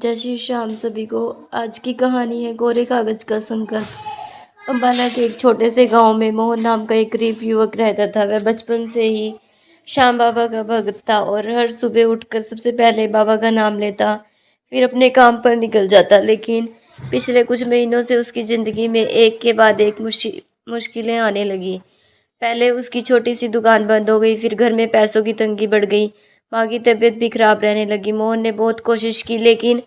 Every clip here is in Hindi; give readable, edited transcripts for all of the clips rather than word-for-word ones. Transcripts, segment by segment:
जय श्री श्याम सभी को। आज की कहानी है कोरे कागज का संकल्प। अंबाला के एक छोटे से गांव में मोहन नाम का एक गरीब युवक रहता था। वह बचपन से ही श्याम बाबा का भक्त था और हर सुबह उठकर सबसे पहले बाबा का नाम लेता, फिर अपने काम पर निकल जाता। लेकिन पिछले कुछ महीनों से उसकी ज़िंदगी में एक के बाद एक मुश्किलें आने लगी। पहले उसकी छोटी सी दुकान बंद हो गई, फिर घर में पैसों की तंगी बढ़ गई, माँ की तबीयत भी खराब रहने लगी। मोहन ने बहुत कोशिश की, लेकिन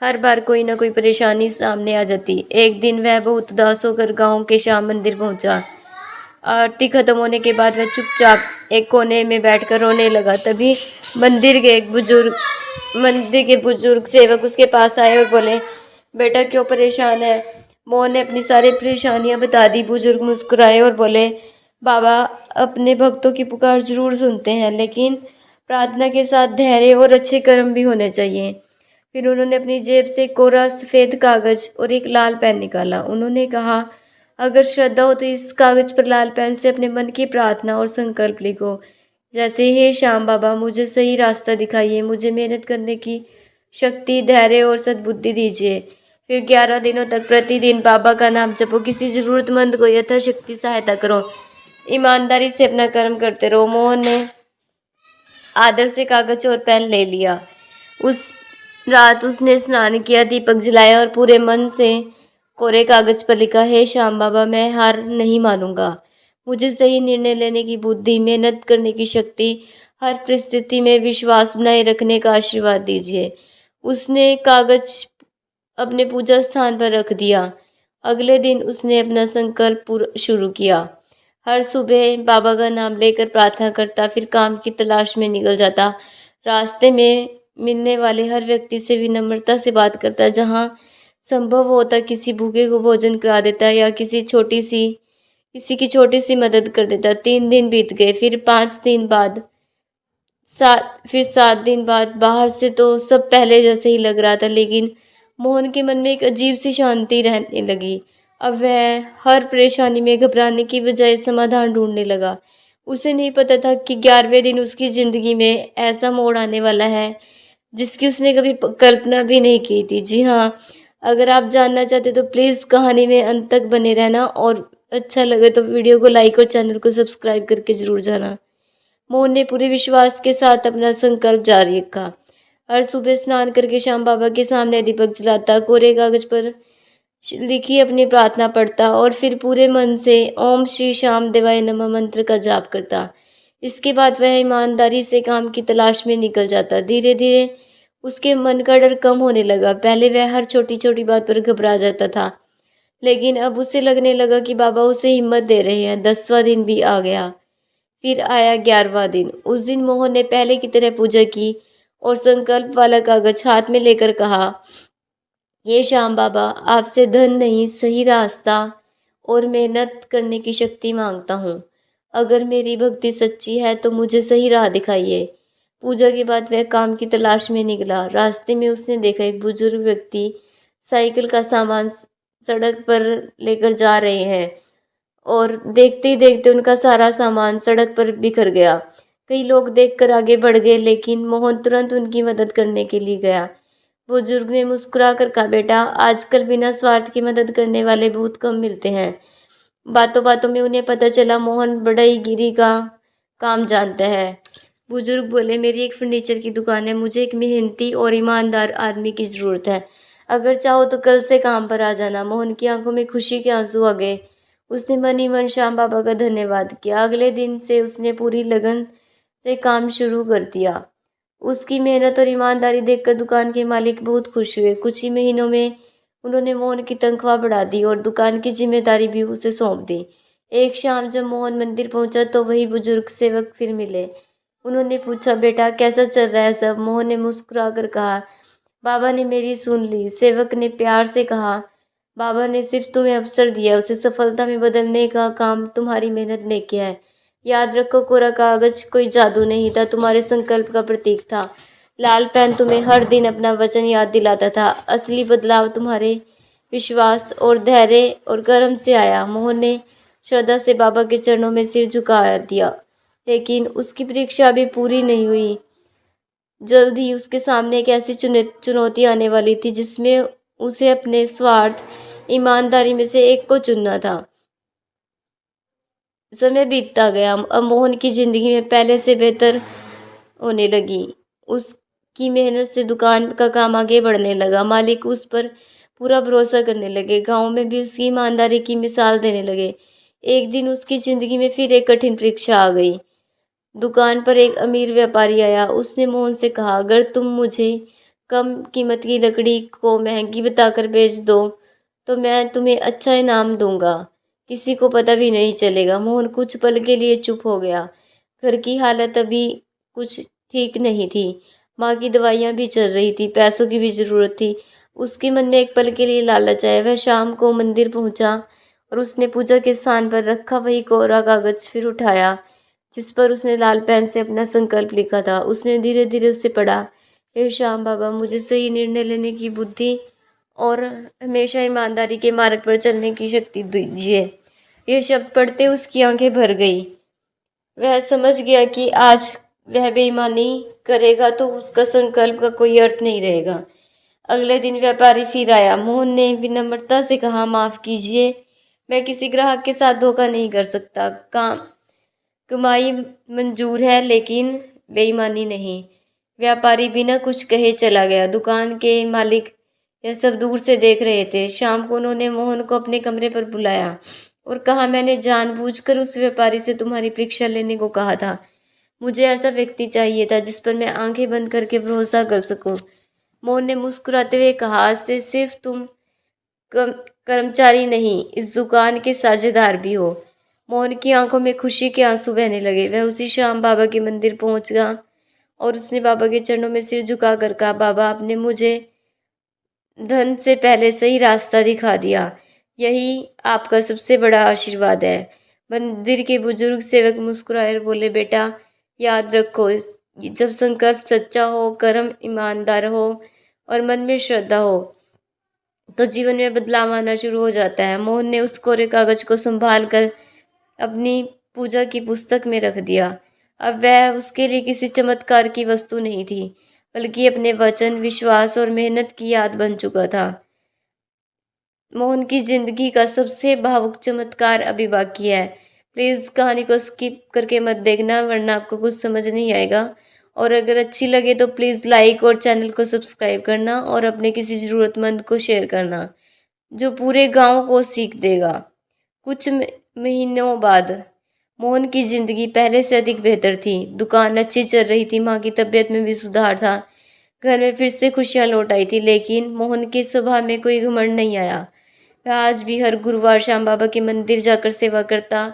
हर बार कोई ना कोई परेशानी सामने आ जाती। एक दिन वह बहुत उदास होकर गांव के श्याम मंदिर पहुंचा। आरती खत्म होने के बाद वह चुपचाप एक कोने में बैठकर रोने लगा। तभी मंदिर के बुजुर्ग सेवक उसके पास आए और बोले, बेटा क्यों परेशान है? मोहन ने अपनी सारी परेशानियां बता दी। बुजुर्ग मुस्कुराए और बोले, बाबा अपने भक्तों की पुकार जरूर सुनते हैं, लेकिन प्रार्थना के साथ धैर्य और अच्छे कर्म भी होने चाहिए। फिर उन्होंने अपनी जेब से कोरा सफ़ेद कागज और एक लाल पेन निकाला। उन्होंने कहा, अगर श्रद्धा हो तो इस कागज पर लाल पेन से अपने मन की प्रार्थना और संकल्प लिखो, जैसे, हे श्याम बाबा मुझे सही रास्ता दिखाइए, मुझे मेहनत करने की शक्ति, धैर्य और सद्बुद्धि दीजिए। फिर 11 दिनों तक प्रतिदिन बाबा का नाम जपो, किसी जरूरतमंद को यथाशक्ति सहायता करो, ईमानदारी से अपना कर्म करते रहो। मोहन ने आदर से कागज और पेन ले लिया। उस रात उसने स्नान किया, दीपक जलाया और पूरे मन से कोरे कागज पर लिखा, हे श्याम बाबा मैं हार नहीं मानूंगा, मुझे सही निर्णय लेने की बुद्धि, मेहनत करने की शक्ति, हर परिस्थिति में विश्वास बनाए रखने का आशीर्वाद दीजिए। उसने कागज अपने पूजा स्थान पर रख दिया। अगले दिन उसने अपना संकल्प शुरू किया। हर सुबह बाबा का नाम लेकर प्रार्थना करता, फिर काम की तलाश में निकल जाता। रास्ते में मिलने वाले हर व्यक्ति से विनम्रता से बात करता, जहाँ संभव होता किसी भूखे को भोजन करा देता या किसी की छोटी सी मदद कर देता। 3 दिन बीत गए, फिर 5 दिन बाद, 7 दिन बाद। बाहर से तो सब पहले जैसे ही लग रहा था, लेकिन मोहन के मन में एक अजीब सी शांति रहने लगी। अब वह हर परेशानी में घबराने की बजाय समाधान ढूंढने लगा। उसे नहीं पता था कि 11वें दिन उसकी ज़िंदगी में ऐसा मोड़ आने वाला है जिसकी उसने कभी कल्पना भी नहीं की थी। जी हाँ, अगर आप जानना चाहते तो प्लीज़ कहानी में अंत तक बने रहना, और अच्छा लगे तो वीडियो को लाइक और चैनल को सब्सक्राइब करके ज़रूर जाना। मोहन ने पूरे विश्वास के साथ अपना संकल्प जारी रखा। हर सुबह स्नान करके श्याम बाबा के सामने दीपक जलाता, कोरे कागज पर लिखी अपनी प्रार्थना पढ़ता और फिर पूरे मन से ओम श्री श्याम देवाय नमः मंत्र का जाप करता। इसके बाद वह ईमानदारी से काम की तलाश में निकल जाता। धीरे धीरे उसके मन का डर कम होने लगा। पहले वह हर छोटी छोटी बात पर घबरा जाता था, लेकिन अब उसे लगने लगा कि बाबा उसे हिम्मत दे रहे हैं। 10वां दिन भी आ गया, फिर आया 11वां दिन। उस दिन मोहन ने पहले की तरह पूजा की और संकल्प वाला कागज हाथ में लेकर कहा, ये श्याम बाबा आपसे धन नहीं, सही रास्ता और मेहनत करने की शक्ति मांगता हूँ। अगर मेरी भक्ति सच्ची है तो मुझे सही राह दिखाइए। पूजा के बाद वह काम की तलाश में निकला। रास्ते में उसने देखा एक बुजुर्ग व्यक्ति साइकिल का सामान सड़क पर लेकर जा रहे हैं, और देखते ही देखते उनका सारा सामान सड़क पर बिखर गया। कई लोग देखकर आगे बढ़ गए, लेकिन मोहन तुरंत उनकी मदद करने के लिए गया। बुजुर्ग ने मुस्कुरा कर कहा, बेटा आजकल बिना स्वार्थ की मदद करने वाले बहुत कम मिलते हैं। बातों बातों में उन्हें पता चला मोहन बढ़ईगिरी का काम जानता है। बुजुर्ग बोले, मेरी एक फर्नीचर की दुकान है, मुझे एक मेहनती और ईमानदार आदमी की ज़रूरत है, अगर चाहो तो कल से काम पर आ जाना। मोहन की आंखों में खुशी के आंसू आ गए। उसने मन ही मन श्याम बाबा का धन्यवाद किया। अगले दिन से उसने पूरी लगन से काम शुरू कर दिया। उसकी मेहनत और ईमानदारी देखकर दुकान के मालिक बहुत खुश हुए। कुछ ही महीनों में उन्होंने मोहन की तनख्वाह बढ़ा दी और दुकान की जिम्मेदारी भी उसे सौंप दी। एक शाम जब मोहन मंदिर पहुंचा तो वही बुजुर्ग सेवक फिर मिले। उन्होंने पूछा, बेटा कैसा चल रहा है सब? मोहन ने मुस्कुरा कर कहा, बाबा ने मेरी सुन ली। सेवक ने प्यार से कहा, बाबा ने सिर्फ तुम्हें अवसर दिया, उसे सफलता में बदलने का काम तुम्हारी मेहनत ने किया है। याद रखो, कोरा कागज कोई जादू नहीं था, तुम्हारे संकल्प का प्रतीक था। लाल पेन तुम्हें हर दिन अपना वचन याद दिलाता था। असली बदलाव तुम्हारे विश्वास और धैर्य और कर्म से आया। मोहन ने श्रद्धा से बाबा के चरणों में सिर झुका दिया, लेकिन उसकी परीक्षा अभी पूरी नहीं हुई। जल्द ही उसके सामने एक ऐसी चुनौती आने वाली थी जिसमें उसे अपने स्वार्थ, ईमानदारी में से एक को चुनना था। समय बीतता गया। अब मोहन की ज़िंदगी में पहले से बेहतर होने लगी। उसकी मेहनत से दुकान का काम आगे बढ़ने लगा। मालिक उस पर पूरा भरोसा करने लगे। गाँव में भी उसकी ईमानदारी की मिसाल देने लगे। एक दिन उसकी ज़िंदगी में फिर एक कठिन परीक्षा आ गई। दुकान पर एक अमीर व्यापारी आया। उसने मोहन से कहा, अगर तुम मुझे कम कीमत की लकड़ी को महंगी बताकर बेच दो तो मैं तुम्हें अच्छा इनाम दूंगा। किसी को पता भी नहीं चलेगा। मोहन कुछ पल के लिए चुप हो गया। घर की हालत अभी कुछ ठीक नहीं थी। माँ की दवाइयाँ भी चल रही थी, पैसों की भी ज़रूरत थी। उसके मन में एक पल के लिए लालच आया। वह शाम को मंदिर पहुंचा और उसने पूजा के स्थान पर रखा वही कोरा कागज फिर उठाया जिस पर उसने लाल पेन से अपना संकल्प लिखा था। उसने धीरे धीरे उसे पढ़ा। हे श्याम बाबा, मुझे सही निर्णय लेने की बुद्धि और हमेशा ईमानदारी के मार्ग पर चलने की शक्ति दीजिए। यह शब्द पढ़ते उसकी आंखें भर गई। वह समझ गया कि आज वह बेईमानी करेगा तो उसका संकल्प का कोई अर्थ नहीं रहेगा। अगले दिन व्यापारी फिर आया। मोहन ने विनम्रता से कहा, माफ कीजिए, मैं किसी ग्राहक के साथ धोखा नहीं कर सकता। काम कमाई मंजूर है लेकिन बेईमानी नहीं। व्यापारी बिना कुछ कहे चला गया। दुकान के मालिक यह सब दूर से देख रहे थे। शाम को उन्होंने मोहन को अपने कमरे पर बुलाया और कहा, मैंने जानबूझकर उस व्यापारी से तुम्हारी परीक्षा लेने को कहा था। मुझे ऐसा व्यक्ति चाहिए था जिस पर मैं आंखें बंद करके भरोसा कर सकूं। मोहन ने मुस्कुराते हुए कहा, आज से सिर्फ तुम कर्मचारी नहीं, इस दुकान के साझेदार भी हो। मोहन की आंखों में खुशी के आंसू बहने लगे। वह उसी शाम बाबा के मंदिर पहुंच गया और उसने बाबा के चरणों में सिर झुकाकर कहा, बाबा, आपने मुझे धन से पहले सही रास्ता दिखा दिया। यही आपका सबसे बड़ा आशीर्वाद है। मंदिर के बुजुर्ग सेवक मुस्कुराए और बोले, बेटा, याद रखो, जब संकल्प सच्चा हो, कर्म ईमानदार हो और मन में श्रद्धा हो तो जीवन में बदलाव आना शुरू हो जाता है। मोहन ने उस कोरे कागज को संभाल कर अपनी पूजा की पुस्तक में रख दिया। अब वह उसके लिए किसी चमत्कार की वस्तु नहीं थी, बल्कि अपने वचन, विश्वास और मेहनत की याद बन चुका था। मोहन की जिंदगी का सबसे भावुक चमत्कार अभी बाकी है। प्लीज़ कहानी को स्किप करके मत देखना, वरना आपको कुछ समझ नहीं आएगा। और अगर अच्छी लगे तो प्लीज़ लाइक और चैनल को सब्सक्राइब करना और अपने किसी ज़रूरतमंद को शेयर करना, जो पूरे गांव को सीख देगा। कुछ महीनों बाद मोहन की जिंदगी पहले से अधिक बेहतर थी। दुकान अच्छी चल रही थी, माँ की तबीयत में भी सुधार था, घर में फिर से खुशियाँ लौट आई थी। लेकिन मोहन के स्वभाव में कोई घमंड नहीं आया। वह आज भी हर गुरुवार श्याम बाबा के मंदिर जाकर सेवा करता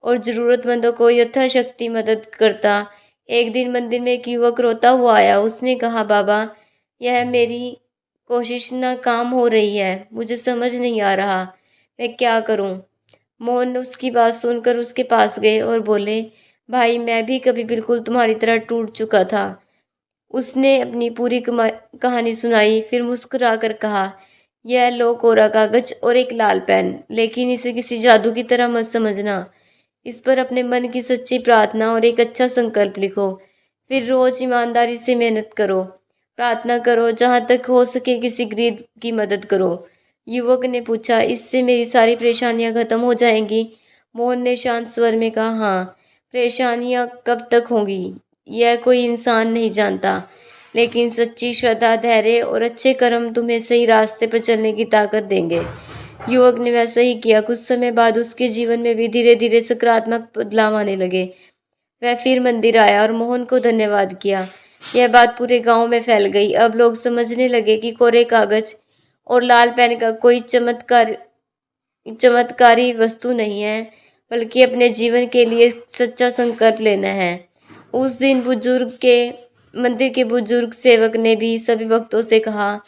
और ज़रूरतमंदों को यथाशक्ति मदद करता। एक दिन मंदिर में एक युवक रोता हुआ आया। उसने कहा, बाबा, यह मेरी कोशिश नाकाम हो रही है। मुझे समझ नहीं आ रहा मैं क्या करूं। मोहन उसकी बात सुनकर उसके पास गए और बोले, भाई, मैं भी कभी बिल्कुल तुम्हारी तरह टूट चुका था। उसने अपनी पूरी कहानी सुनाई, फिर मुस्कुराकर कहा, यह लो कोरा कागज और एक लाल पेन, लेकिन इसे किसी जादू की तरह मत समझना। इस पर अपने मन की सच्ची प्रार्थना और एक अच्छा संकल्प लिखो। फिर रोज ईमानदारी से मेहनत करो, प्रार्थना करो, जहाँ तक हो सके किसी गरीब की मदद करो। युवक ने पूछा, इससे मेरी सारी परेशानियां खत्म हो जाएंगी? मोहन ने शांत स्वर में कहा, हाँ। परेशानियां कब तक होंगी यह कोई इंसान नहीं जानता, लेकिन सच्ची श्रद्धा, धैर्य और अच्छे कर्म तुम्हें सही रास्ते पर चलने की ताकत देंगे। युवक ने वैसा ही किया। कुछ समय बाद उसके जीवन में भी धीरे धीरे सकारात्मक बदलाव आने लगे। वह फिर मंदिर आया और मोहन को धन्यवाद किया। यह बात पूरे गांव में फैल गई। अब लोग समझने लगे कि कोरे कागज और लाल पेन का कोई चमत्कारी वस्तु नहीं है, बल्कि अपने जीवन के लिए सच्चा संकल्प लेना है। उस दिन मंदिर के बुजुर्ग सेवक ने भी सभी भक्तों से कहा,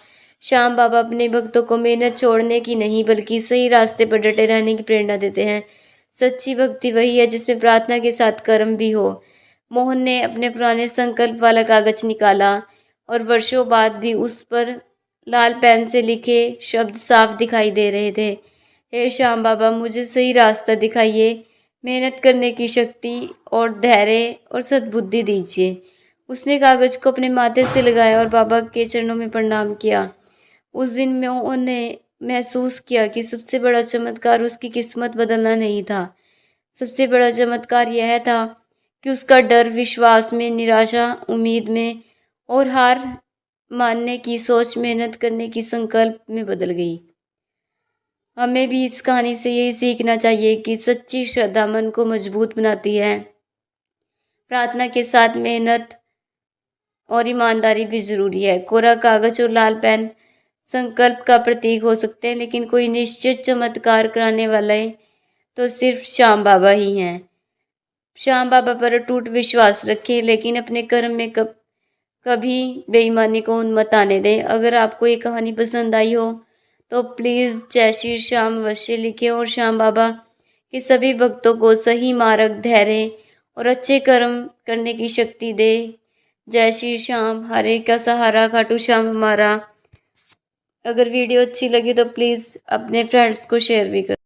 श्याम बाबा अपने भक्तों को मेहनत छोड़ने की नहीं, बल्कि सही रास्ते पर डटे रहने की प्रेरणा देते हैं। सच्ची भक्ति वही है जिसमें प्रार्थना के साथ कर्म भी हो। मोहन ने अपने पुराने संकल्प वाला कागज निकाला और वर्षों बाद भी उस पर लाल पेन से लिखे शब्द साफ दिखाई दे रहे थे। हे श्याम बाबा, मुझे सही रास्ता दिखाइए, मेहनत करने की शक्ति और धैर्य और सद्बुद्धि दीजिए। उसने कागज़ को अपने माथे से लगाया और बाबा के चरणों में प्रणाम किया। उस दिन में उन्होंने महसूस किया कि सबसे बड़ा चमत्कार उसकी किस्मत बदलना नहीं था। सबसे बड़ा चमत्कार यह था कि उसका डर विश्वास में, निराशा उम्मीद में और हार मानने की सोच, मेहनत करने की संकल्प में बदल गई। हमें भी इस कहानी से यही सीखना चाहिए कि सच्ची श्रद्धा मन को मजबूत बनाती है। प्रार्थना के साथ मेहनत और ईमानदारी भी ज़रूरी है। कोरा कागज़ और लाल पेन संकल्प का प्रतीक हो सकते हैं, लेकिन कोई निश्चित चमत्कार कराने वाले तो सिर्फ श्याम बाबा ही हैं। श्याम बाबा पर अटूट विश्वास रखें, लेकिन अपने कर्म में कभी बेईमानी को मत आने दें। अगर आपको ये कहानी पसंद आई हो तो प्लीज़ जय श्री श्याम अवश्य लिखें और श्याम बाबा के सभी भक्तों को सही मार्ग, धैर्य और अच्छे कर्म करने की शक्ति दे। जय श्री श्याम। हरे का सहारा खाटू श्याम हमारा। अगर वीडियो अच्छी लगी तो प्लीज़ अपने फ्रेंड्स को शेयर भी करें।